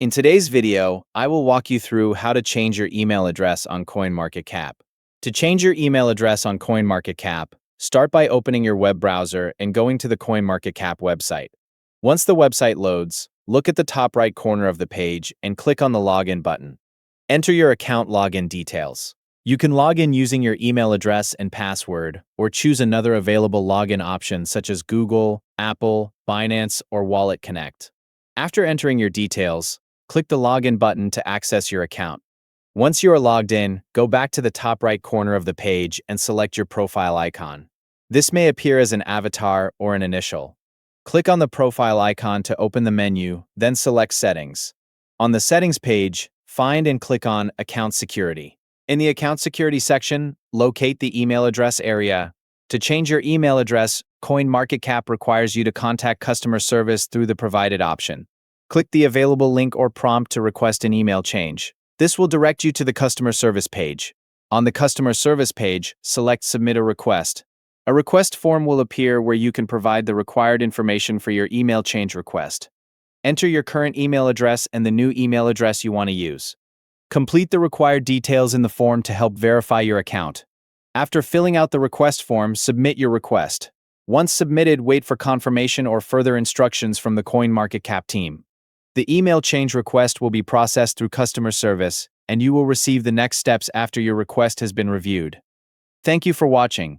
In today's video, I will walk you through how to change your email address on CoinMarketCap. To change your email address on CoinMarketCap, start by opening your web browser and going to the CoinMarketCap website. Once the website loads, look at the top right corner of the page and click on the Login button. Enter your account login details. You can log in using your email address and password, or choose another available login option such as Google, Apple, Binance, or Wallet Connect. After entering your details, click the Login button to access your account. Once you are logged in, go back to the top right corner of the page and select your profile icon. This may appear as an avatar or an initial. Click on the profile icon to open the menu, then select Settings. On the Settings page, find and click on Account Security. In the Account Security section, locate the email address area. To change your email address, CoinMarketCap requires you to contact customer service through the provided option. Click the available link or prompt to request an email change. This will direct you to the customer service page. On the customer service page, select Submit a Request. A request form will appear where you can provide the required information for your email change request. Enter your current email address and the new email address you want to use. Complete the required details in the form to help verify your account. After filling out the request form, submit your request. Once submitted, wait for confirmation or further instructions from the CoinMarketCap team. The email change request will be processed through customer service, and you will receive the next steps after your request has been reviewed. Thank you for watching.